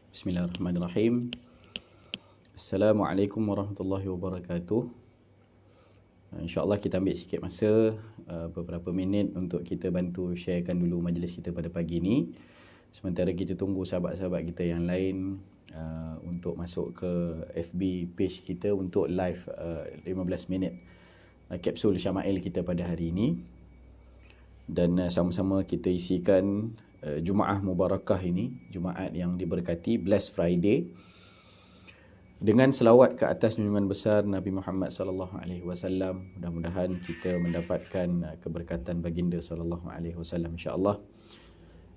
Bismillahirrahmanirrahim. Assalamualaikum warahmatullahi wabarakatuh. InsyaAllah kita ambil sikit masa, beberapa minit untuk kita bantu sharekan dulu majlis kita pada pagi ini. Sementara kita tunggu sahabat-sahabat kita yang lain untuk masuk ke FB page kita untuk live 15 minit kapsul Syama'il kita pada hari ini. Dan sama-sama kita isikan Jumaah Mubarakah ini, Jumaat yang diberkati, Blessed Friday, dengan selawat ke atas junjungan besar Nabi Muhammad sallallahu alaihi wasallam. Mudah-mudahan kita mendapatkan keberkatan baginda sallallahu alaihi wasallam insya-Allah.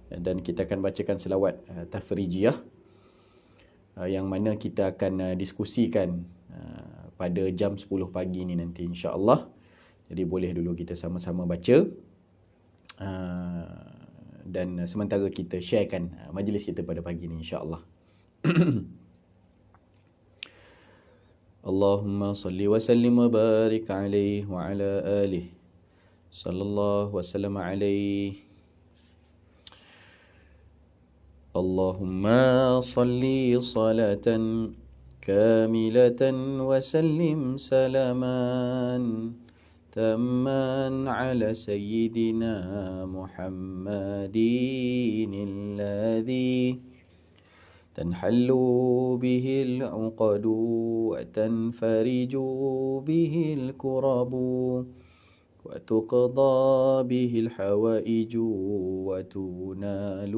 Dan kita akan bacakan selawat tafrijiyah yang mana kita akan diskusikan pada jam 10 pagi ni nanti insya-Allah. Jadi boleh dulu kita sama-sama baca. Dan sementara kita sharekan majlis kita pada pagi ni insya-Allah. Allahumma salli wa sallim wa barik alaihi wa ala alihi sallallahu wa sallam alaihi. Allahumma salli salatan kamilatan wa sallim salaman تماً على سيدنا محمد الذي تنحل به العقد وتنفرج به الكرب وتقضى به الحوائج وتنال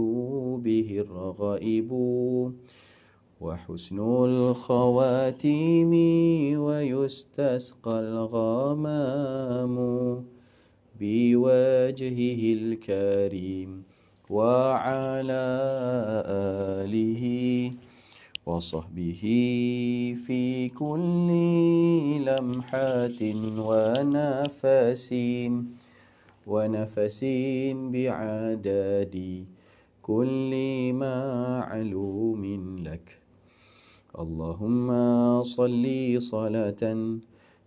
به الرغائب وحسن الخواتيم ويستسقى الغمام بوجهه الكريم وعلى آله وصحبه في كل لمحة ونفس بعدد كل معلوم لك. اللهم صل صلاة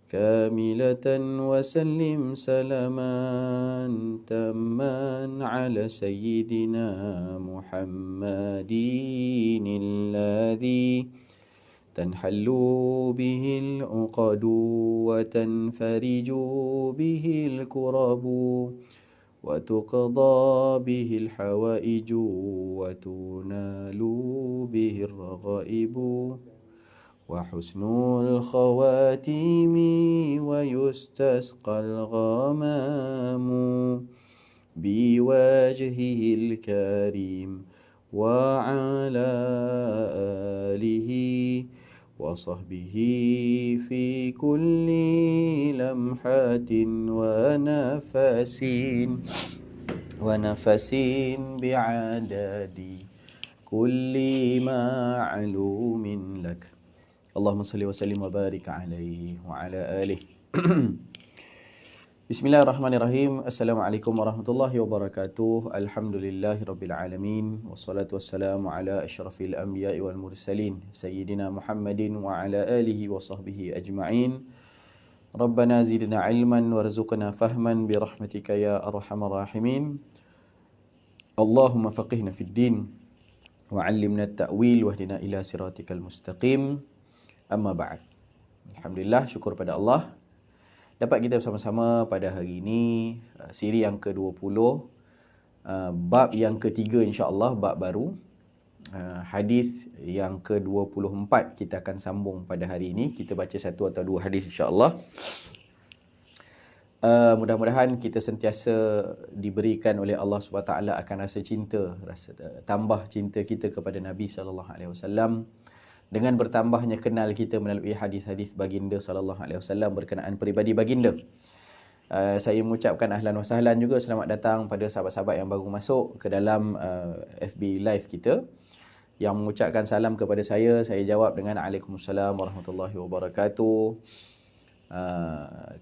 كاملة وسلم سلاما تاما على سيدنا محمد الذي تنحل به العقد وتنفرج به الكرب وتقضى به الحوائج وتنال به الرغائب وحسن الخواتيم ويستسقى الغمام بوجهه الكريم وعلى آله وصحبه في كل لمحة ونفس بعدد كل معلوم لك. اللهم صل وسلم وبارك عليه وعلى آله. Bismillahirrahmanirrahim. Assalamualaikum warahmatullahi wabarakatuh. Alhamdulillahirabbil alamin wassalatu wassalamu ala asyrafil anbiya'i wal mursalin sayyidina Muhammadin wa ala alihi wa sahbihi ajma'in. Rabbana zidna ilman warzuqna fahman bi rahmatika ya arhamar rahimin. Allahumma faqihna fid din wa 'allimna at-ta'wil wahdina ila siratikal mustaqim. Amma ba'd. Alhamdulillah, syukur pada Allah dapat kita bersama-sama pada hari ini, siri yang ke-20, bab yang ketiga insya-Allah, bab baru, hadis yang ke-24 kita akan sambung pada hari ini. Kita baca satu atau dua hadis insya-Allah. Mudah-mudahan kita sentiasa diberikan oleh Allah SWT akan rasa cinta, tambah cinta kita kepada Nabi SAW. Dengan bertambahnya kenal kita melalui hadis-hadis baginda sallallahu alaihi wasallam berkenaan peribadi baginda. Saya mengucapkan ahlan wa sahlan juga, selamat datang pada sahabat-sahabat yang baru masuk ke dalam FB live kita. Yang mengucapkan salam kepada saya jawab dengan Waalaikumsalam warahmatullahi wabarakatuh.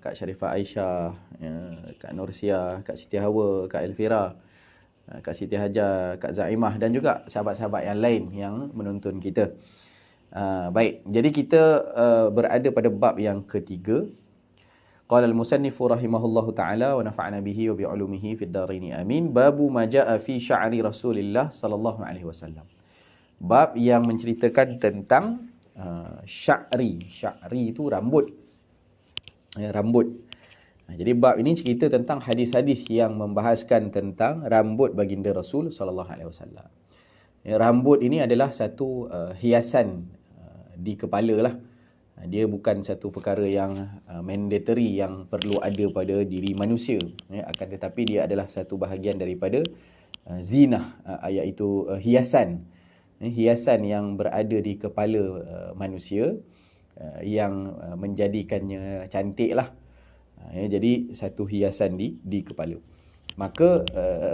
Kak Sharifah Aisyah, Kak Nursia, Kak Siti Hawa, Kak Elvira, Kak Siti Hajar, Kak Zaimah dan juga sahabat-sahabat yang lain yang menonton kita. Baik, jadi kita berada pada bab yang ketiga. Qala al-musannifu rahimahullahu ta'ala wa nafa'ana bihi wa bi'ulumihi fid dharain amin. Babu ma ja'a fi sya'ri Rasulillah sallallahu alaihi wasallam. Bab yang menceritakan tentang sya'ri. Sya'ri itu rambut. Rambut. Jadi bab ini cerita tentang hadis-hadis yang membahaskan tentang rambut baginda Rasul sallallahu alaihi wasallam. Rambut ini adalah satu hiasan di kepala lah. Dia bukan satu perkara yang mandatory yang perlu ada pada diri manusia. Akan tetapi dia adalah satu bahagian daripada zinah, iaitu hiasan. Hiasan yang berada di kepala manusia yang menjadikannya cantik lah. Jadi satu hiasan di kepala. Maka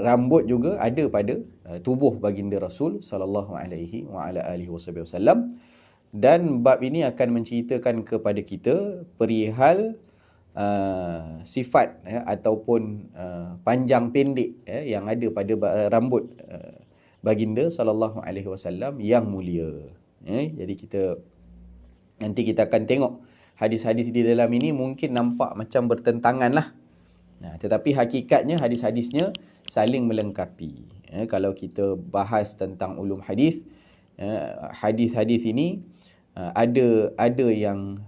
rambut juga ada pada tubuh baginda Rasul sallallahu alaihi wa ala alihi wasallam. Dan bab ini akan menceritakan kepada kita perihal sifat ataupun panjang pendek yang ada pada rambut baginda sallallahu alaihi wasallam yang mulia. Jadi nanti kita akan tengok hadis-hadis di dalam ini mungkin nampak macam bertentangan lah. Tetapi hakikatnya hadis-hadisnya saling melengkapi. Kalau kita bahas tentang ulum hadis, hadis-hadis ini ada yang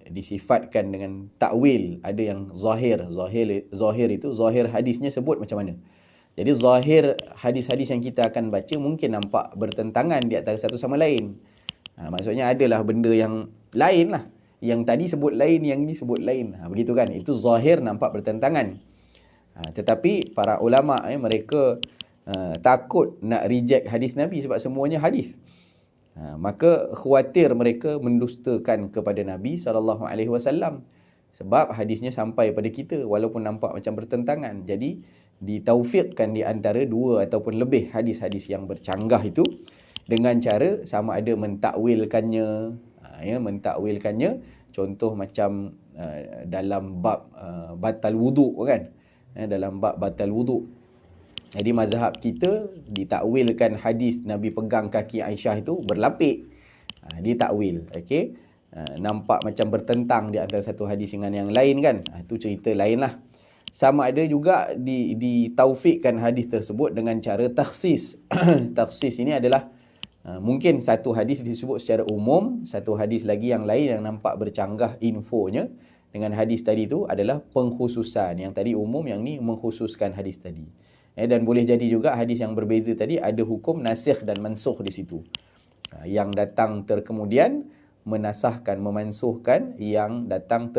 disifatkan dengan takwil, ada yang zahir. Zahir itu zahir hadisnya sebut macam mana. Jadi zahir hadis-hadis yang kita akan baca mungkin nampak bertentangan di antara satu sama lain. Maksudnya adalah benda yang lain lah. Yang tadi sebut lain, yang ini sebut lain. Begitu kan? Itu zahir nampak bertentangan. Tetapi para ulama mereka takut nak reject hadis Nabi sebab semuanya hadis. Maka khawatir mereka mendustakan kepada Nabi SAW. Sebab hadisnya sampai pada kita walaupun nampak macam bertentangan. Jadi ditaufiqkan di antara dua ataupun lebih hadis-hadis yang bercanggah itu dengan cara sama ada mentakwilkannya. Mentakwilkannya, contoh macam dalam bab batal wuduk kan. Dalam bab batal wuduk. Jadi mazhab kita ditakwilkan hadis Nabi pegang kaki Aisyah itu berlapik. Ditakwil. Okey. Nampak macam bertentang di antara satu hadis dengan yang lain kan. Itu cerita lain lah. Sama ada juga ditaufikkan hadis tersebut dengan cara takhsis. Takhsis ini adalah mungkin satu hadis disebut secara umum, satu hadis lagi yang lain yang nampak bercanggah infonya dengan hadis tadi itu adalah pengkhususan. Yang tadi umum, yang ni mengkhususkan hadis tadi. Dan boleh jadi juga hadis yang berbeza tadi ada hukum nasikh dan mansukh di situ. Yang datang terkemudian menasahkan, memansuhkan yang datang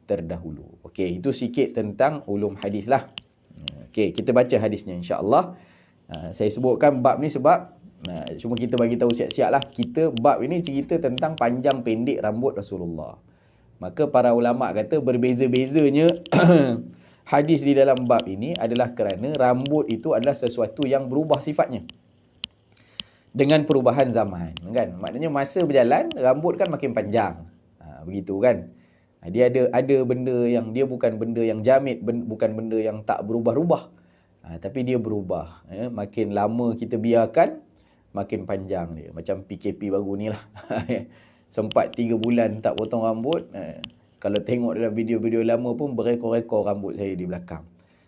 terdahulu. Okey, itu sikit tentang ulum hadis lah. Okey, kita baca hadisnya insya-Allah. Saya sebutkan bab ni sebab cuma kita bagi tahu siap-siap lah. Kita bab ini cerita tentang panjang pendek rambut Rasulullah. Maka para ulama kata berbeza-bezanya hadis di dalam bab ini adalah kerana rambut itu adalah sesuatu yang berubah sifatnya dengan perubahan zaman kan. Maknanya masa berjalan rambut kan makin panjang. Begitu kan. Dia ada benda yang dia bukan benda yang jamid, bukan benda yang tak berubah-ubah. Tapi dia berubah. Makin lama kita biarkan makin panjang dia. Macam PKP baru ni lah. Sempat 3 bulan tak potong rambut. Kalau tengok dalam video-video lama pun berekor-rekor rambut saya di belakang.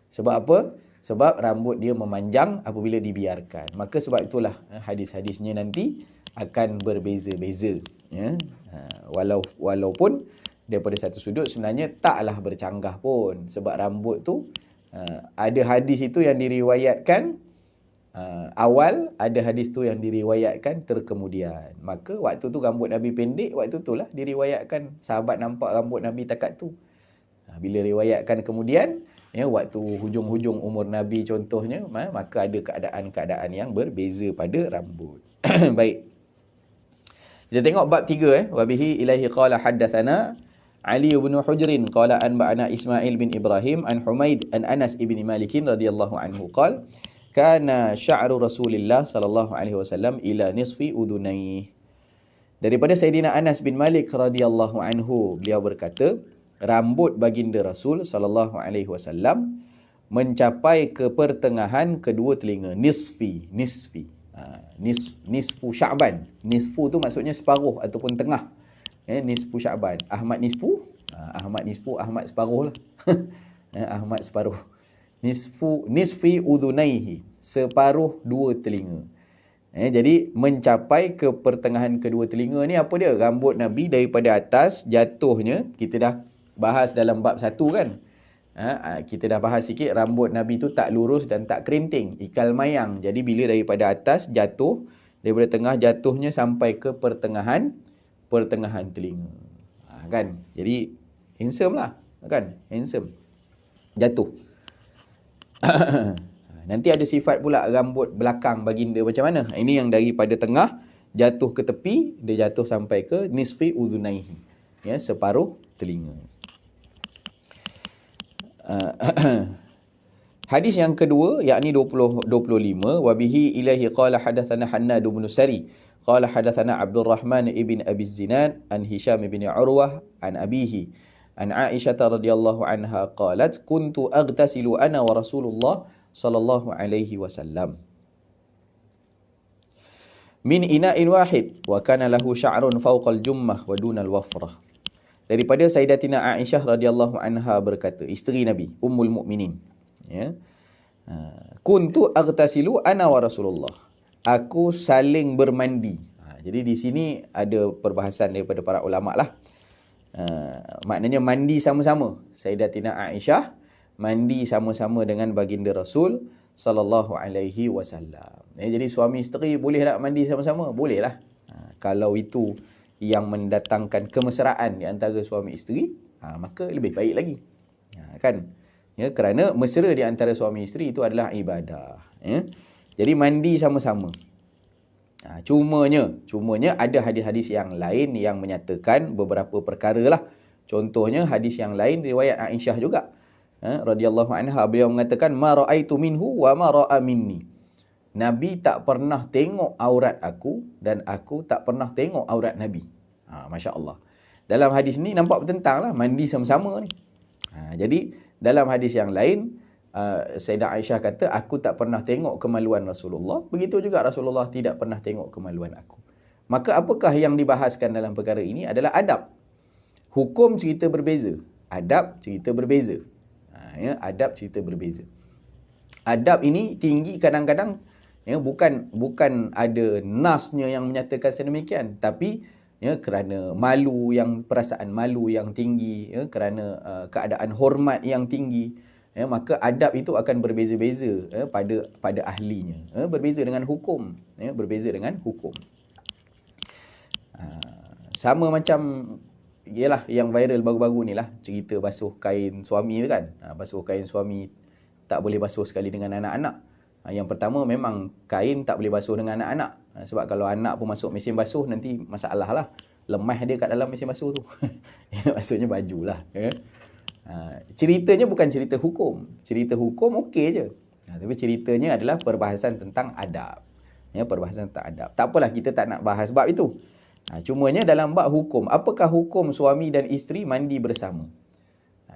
Sebab apa? Sebab rambut dia memanjang apabila dibiarkan. Maka sebab itulah hadis-hadisnya nanti akan berbeza-beza. Walaupun daripada satu sudut sebenarnya taklah bercanggah pun. Sebab rambut tu ada hadis itu yang diriwayatkan awal, ada hadis tu yang diriwayatkan terkemudian. Maka waktu tu rambut Nabi pendek, waktu tu lah diriwayatkan sahabat nampak rambut Nabi takat tu. Bila riwayatkan kemudian, waktu hujung-hujung umur Nabi contohnya, maka ada keadaan-keadaan yang berbeza pada rambut. Baik. Kita tengok bab 3 Wabihi ilaihi qala haddatsana Ali bin Hujrin qala anba'ana Ismail bin Ibrahim an Humaid an Anas ibn Malik radhiyallahu anhu qala kana sya'ru Rasulillah sallallahu alaihi wasallam ila nisfi udunai. Daripada Sayyidina Anas bin Malik radhiyallahu anhu, beliau berkata, rambut baginda Rasul sallallahu alaihi wasallam mencapai ke pertengahan kedua telinga. Nisfu Sya'ban. Nisfu tu maksudnya separuh ataupun tengah. Nisfu Sya'ban. Ahmad nisfu Ahmad nisfu, Ahmad separuh lah. Ahmad separuh. Nisfi udhunaihi, separuh dua telinga. Jadi mencapai ke pertengahan kedua telinga ni apa dia? Rambut Nabi daripada atas jatuhnya, kita dah bahas dalam bab 1 kan. Kita dah bahas sikit, rambut Nabi tu tak lurus dan tak kerinting, ikal mayang. Jadi bila daripada atas jatuh, daripada tengah jatuhnya sampai ke pertengahan telinga. Kan? Jadi handsome lah, kan? Handsome. Jatuh. Nanti ada sifat pula rambut belakang baginda macam mana. Ini yang daripada tengah jatuh ke tepi, dia jatuh sampai ke nisfi udhunaihi, ya, separuh telinga. Hadis yang kedua, yakni 25, wa bihi ilaihi qala hadatsana Hannad bin Sari qala hadatsana Abdurrahman ibn Abi Zinad an Hisham bin Urwah an abihi an Aisyah radhiyallahu anha qalat kuntu aghtasilu ana wa Rasulullah sallallahu alaihi wasallam min ina'in wahid wa kana lahu sya'run fawqal jummah wa dunal wafrah. Daripada Sayyidatina Aisyah radhiyallahu anha berkata, isteri Nabi, Ummul Mukminin, ya. Kuntu aghtasilu ana wa Rasulullah. Aku saling bermandi. Jadi di sini ada perbahasan daripada para ulama lah. Maknanya mandi sama-sama. Sayyidatina Aisyah mandi sama-sama dengan baginda Rasul sallallahu alaihi wasallam. Jadi suami isteri boleh tak mandi sama-sama? Boleh lah. Kalau itu yang mendatangkan kemesraan di antara suami isteri, maka lebih baik lagi. Kan? Ya, kerana mesra di antara suami isteri itu adalah ibadah. Ya. Jadi mandi sama-sama. Cumanya ada hadis-hadis yang lain yang menyatakan beberapa perkara lah. Contohnya hadis yang lain riwayat Aisyah juga. Radhiyallahu anha, beliau mengatakan ma raaitu minhu wa ma raa minni. Nabi tak pernah tengok aurat aku dan aku tak pernah tengok aurat Nabi. Masya-Allah. Dalam hadis ni nampak bertentang lah, mandi sama-sama ni. Jadi dalam hadis yang lain, Sayyidah Aisyah kata, aku tak pernah tengok kemaluan Rasulullah. Begitu juga Rasulullah tidak pernah tengok kemaluan aku. Maka apakah yang dibahaskan dalam perkara ini adalah adab. Hukum cerita berbeza. Adab cerita berbeza. Adab cerita berbeza. Adab ini tinggi kadang-kadang, ya, bukan ada nasnya yang menyatakan sedemikian, tapi ya, kerana perasaan malu yang tinggi, ya, kerana keadaan hormat yang tinggi, ya, maka adab itu akan berbeza-beza, ya, pada ahlinya, ya, berbeza dengan hukum, ya, berbeza dengan hukum. Sama macam ialah yang viral baru-baru ni lah, cerita basuh kain suami tu kan. Basuh kain suami tak boleh basuh sekali dengan anak-anak. Yang pertama, memang kain tak boleh basuh dengan anak-anak. Sebab kalau anak pun masuk mesin basuh, nanti masalah lah. Lemah dia kat dalam mesin basuh tu. Maksudnya baju lah. Ya. Ceritanya bukan cerita hukum. Cerita hukum okey je. Tapi ceritanya adalah perbahasan tentang adab. Ya, perbahasan tentang adab. Tak apalah, kita tak nak bahas bab itu. Cumanya dalam bab hukum, apakah hukum suami dan isteri mandi bersama?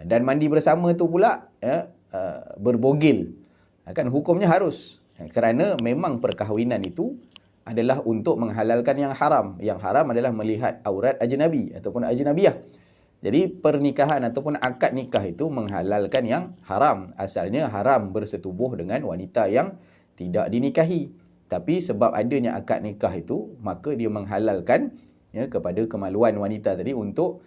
Dan mandi bersama tu pula, ya, berbogil. Kan hukumnya harus. Kerana memang perkahwinan itu adalah untuk menghalalkan yang haram. Yang haram adalah melihat aurat ajnabi ataupun ajnabiyah. Jadi pernikahan ataupun akad nikah itu menghalalkan yang haram. Asalnya haram bersetubuh dengan wanita yang tidak dinikahi. Tapi sebab adanya akad nikah itu, maka dia menghalalkan, ya, kepada kemaluan wanita tadi untuk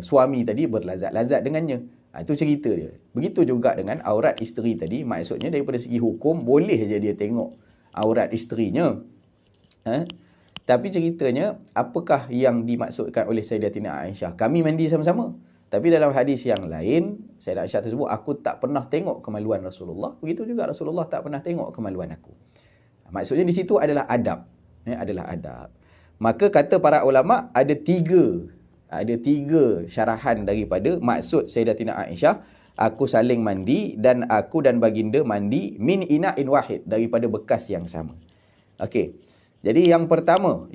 suami tadi berlazat-lazat dengannya. Itu cerita dia. Begitu juga dengan aurat isteri tadi. Maksudnya daripada segi hukum boleh je dia tengok aurat isterinya. Tapi ceritanya, apakah yang dimaksudkan oleh Sayyidatina Aisyah? Kami mandi sama-sama. Tapi dalam hadis yang lain, Sayyidah Aisyah tersebut, aku tak pernah tengok kemaluan Rasulullah. Begitu juga Rasulullah tak pernah tengok kemaluan aku. Maksudnya di situ adalah adab. Adalah adab. Maka kata para ulama, ada tiga syarahan daripada maksud Sayyidatina Aisyah, aku saling mandi dan aku dan baginda mandi min ina'in wahid, daripada bekas yang sama. Okey. Jadi yang pertama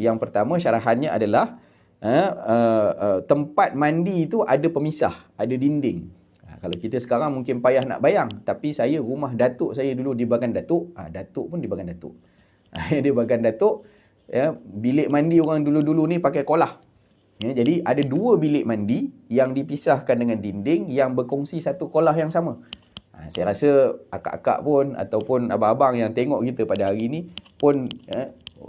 syarahannya adalah tempat mandi itu ada pemisah, ada dinding. Kalau kita sekarang mungkin payah nak bayang, tapi rumah datuk saya dulu di Bagan Datuk, datuk pun di Bagan Datuk. Di Bagan Datuk, ya, bilik mandi orang dulu-dulu ni pakai kolah. Ya, jadi ada 2 bilik mandi yang dipisahkan dengan dinding yang berkongsi satu kolah yang sama. Saya rasa akak-akak pun ataupun abang-abang yang tengok kita pada hari ni pun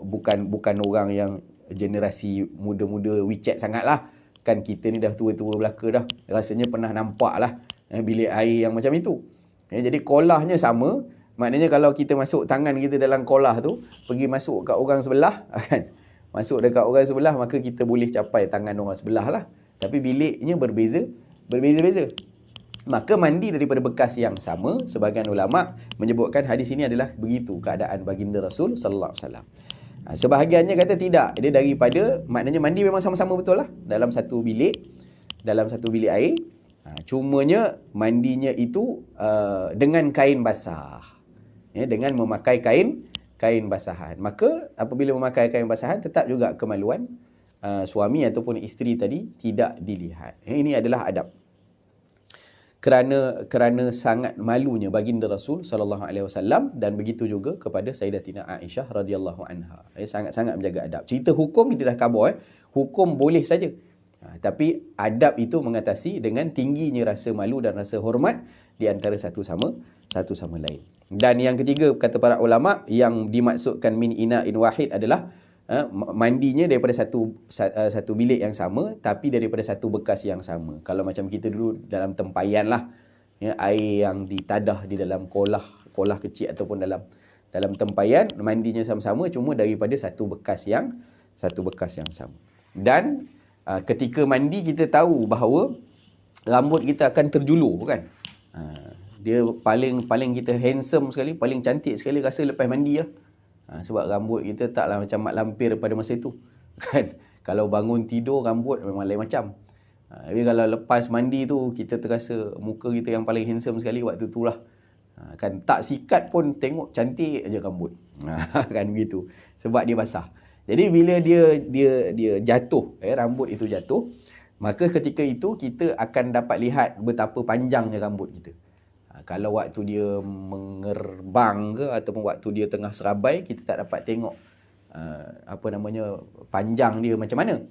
bukan orang yang generasi muda-muda WeChat sangat lah. Kan kita ni dah tua-tua belaka dah. Rasanya pernah nampak lah bilik air yang macam itu. Jadi kolahnya sama. Maknanya kalau kita masuk tangan kita dalam kolah tu, pergi masuk kat orang sebelah, kan? Masuk dekat orang sebelah, maka kita boleh capai tangan orang sebelah lah. Tapi biliknya berbeza-beza. Maka mandi daripada bekas yang sama, sebahagian ulama menyebutkan hadis ini adalah begitu keadaan baginda Rasul sallallahu alaihi wasallam. Sebahagiannya kata tidak, dia daripada, maknanya mandi memang sama-sama betul lah dalam satu bilik air. Cumanya mandinya itu dengan kain basah, ya, dengan memakai kain basahan. Maka apabila memakai kain basahan, tetap juga kemaluan suami ataupun isteri tadi tidak dilihat. Ini adalah adab. Kerana sangat malunya baginda Rasul sallallahu alaihi wasallam, dan begitu juga kepada Sayyidatina Aisyah radhiyallahu anha. Sangat-sangat menjaga adab. Cerita hukum kita dah cover. Hukum boleh saja. Tapi adab itu mengatasi dengan tingginya rasa malu dan rasa hormat di antara satu sama lain. Dan yang ketiga, kata para ulama, yang dimaksudkan min ina'in wahid adalah mandinya daripada satu bilik yang sama, tapi daripada satu bekas yang sama. Kalau macam kita dulu dalam tempayan lah, ya, air yang ditadah di dalam kolah kecil ataupun dalam tempayan, mandinya sama-sama, cuma daripada satu bekas yang sama. Dan ketika mandi kita tahu bahawa rambut kita akan terjulur, kan? Dia paling kita handsome sekali, paling cantik sekali rasa lepas mandi lah. Sebab rambut kita taklah macam mak lampir pada masa itu, kan? Kalau bangun tidur rambut memang lain macam. Tapi kalau lepas mandi tu kita terasa muka kita yang paling handsome sekali waktu tu lah. Kan tak sikat pun tengok cantik aja rambut. Kan begitu. Sebab dia basah. Jadi bila dia jatuh, rambut itu jatuh, maka ketika itu kita akan dapat lihat betapa panjangnya rambut kita. Kalau waktu dia mengerbang ke ataupun waktu dia tengah serabai, kita tak dapat tengok panjang dia macam mana.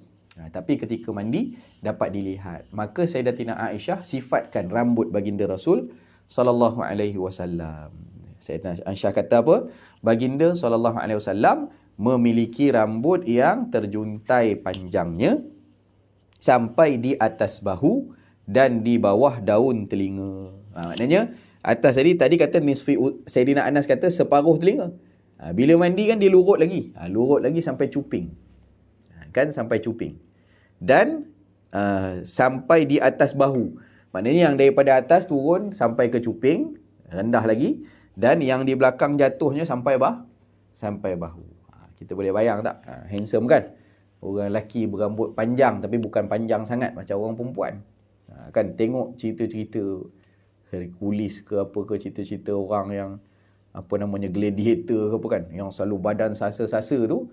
Tapi ketika mandi dapat dilihat. Maka Sayyidatina Aisyah sifatkan rambut baginda Rasul sallallahu alaihi wasallam. Sayyidatina Aisyah kata apa? Baginda sallallahu alaihi wasallam memiliki rambut yang terjuntai panjangnya sampai di atas bahu dan di bawah daun telinga. Maknanya atas tadi kata nisfi, Sayyidina Anas kata separuh telinga. Bila mandi kan dia lurut lagi sampai cuping. Kan sampai cuping. Dan sampai di atas bahu. Maknanya yang daripada atas turun sampai ke cuping, rendah lagi, dan yang di belakang jatuhnya sampai bahu. Kita boleh bayang tak? Handsome kan? Orang lelaki berambut panjang tapi bukan panjang sangat macam orang perempuan. Kan tengok cerita-cerita Hercules ke apa ke, cerita-cerita orang yang gladiator ke apa kan, yang selalu badan sasa-sasa tu,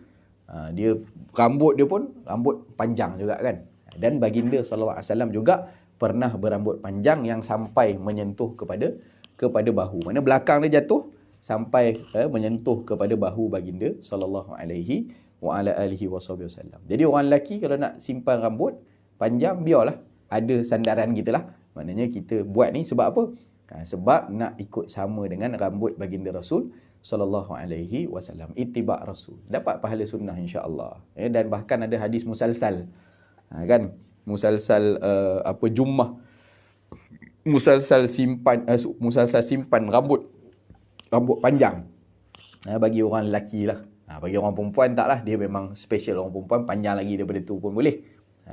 dia rambut dia pun rambut panjang juga kan. Dan baginda sallallahu alaihi wasallam juga pernah berambut panjang yang sampai menyentuh kepada bahu. Mana belakang dia jatuh sampai menyentuh kepada bahu baginda sallallahu alaihi wa ala alihi wasallam. Jadi orang lelaki kalau nak simpan rambut panjang, biarlah ada sandaran kita lah. Maknanya kita buat ni sebab apa? Sebab nak ikut sama dengan rambut baginda Rasul sallallahu alaihi wasallam. Ittiba' Rasul. Dapat pahala sunnah insya-Allah. Dan bahkan ada hadis musalsal. Kan? Musalsal jummah. Musalsal simpan rambut panjang. Bagi orang lelaki lah. Bagi orang perempuan taklah, dia memang special. Orang perempuan panjang lagi daripada tu pun boleh.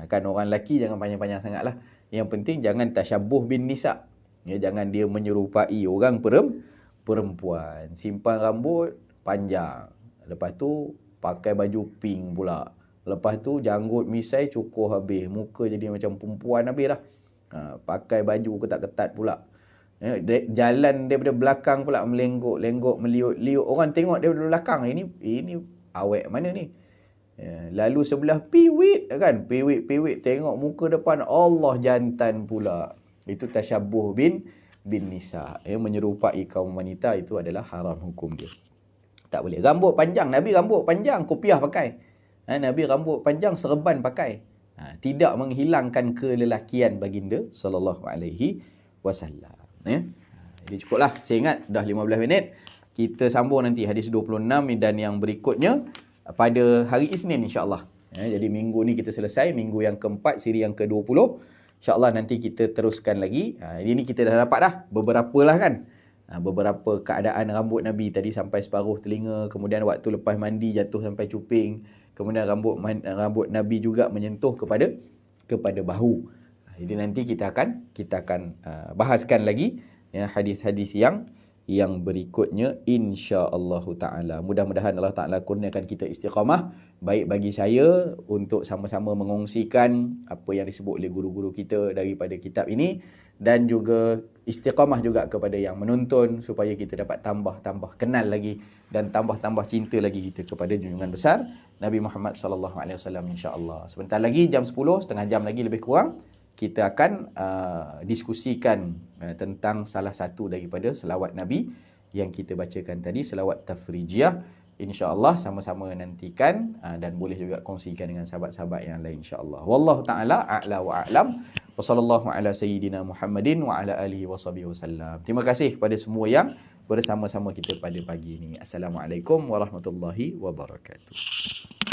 Kan orang lelaki jangan panjang-panjang sangat lah. Yang penting jangan tasyabuh bin nisa. Ya, jangan dia menyerupai orang perempuan. Simpan rambut panjang. Lepas tu pakai baju pink pula. Lepas tu janggut misai cukur habis. Muka jadi macam perempuan habis dah. Pakai baju ketat-ketat pula. Ya, jalan daripada belakang pula melenggok-lenggok, meliuk-liuk. Orang tengok daripada belakang. Ini awek mana ni? Ya, lalu sebelah piwit kan, piwit tengok muka depan, Allah jantan pula. Itu tasyabuh bin nisa. Menyerupai kaum wanita, itu adalah haram hukum dia. Tak boleh. Rambut panjang, Nabi rambut panjang kopiah pakai. Nabi rambut panjang serban pakai. Tidak menghilangkan kelelakian baginda sallallahu alaihi wasallam. Ya. Jadi cukuplah. Saya ingat dah 15 minit. Kita sambung nanti hadis 26 dan yang berikutnya pada hari Isnin insya-Allah. Ya, jadi minggu ni kita selesai, minggu yang keempat, siri yang ke-20. InsyaAllah nanti kita teruskan lagi. Ini kita dah dapat dah beberapa lah kan. Beberapa keadaan rambut Nabi tadi sampai separuh telinga, kemudian waktu lepas mandi jatuh sampai cuping, kemudian rambut Nabi juga menyentuh kepada bahu. Jadi nanti kita akan bahaskan lagi ya, hadis-hadis yang berikutnya insya-Allah taala. Mudah-mudahan Allah Taala kurniakan kita istiqamah, baik bagi saya untuk sama-sama mengongsikan apa yang disebut oleh guru-guru kita daripada kitab ini, dan juga istiqamah juga kepada yang menonton supaya kita dapat tambah kenal lagi dan tambah cinta lagi kita kepada junjungan besar Nabi Muhammad sallallahu alaihi wasallam insya-Allah. Sebentar lagi jam 10, setengah jam lagi lebih kurang, kita akan diskusikan tentang salah satu daripada selawat Nabi yang kita bacakan tadi, selawat tafrijiyah. InsyaAllah sama-sama nantikan dan boleh juga kongsikan dengan sahabat-sahabat yang lain insyaAllah. Wallahu ta'ala a'la wa a'lam. Wa sallallahu ala sayyidina Muhammadin wa ala alihi wa sahbihi wasallam. Terima kasih kepada semua yang bersama-sama kita pada pagi ini. Assalamualaikum warahmatullahi wabarakatuh.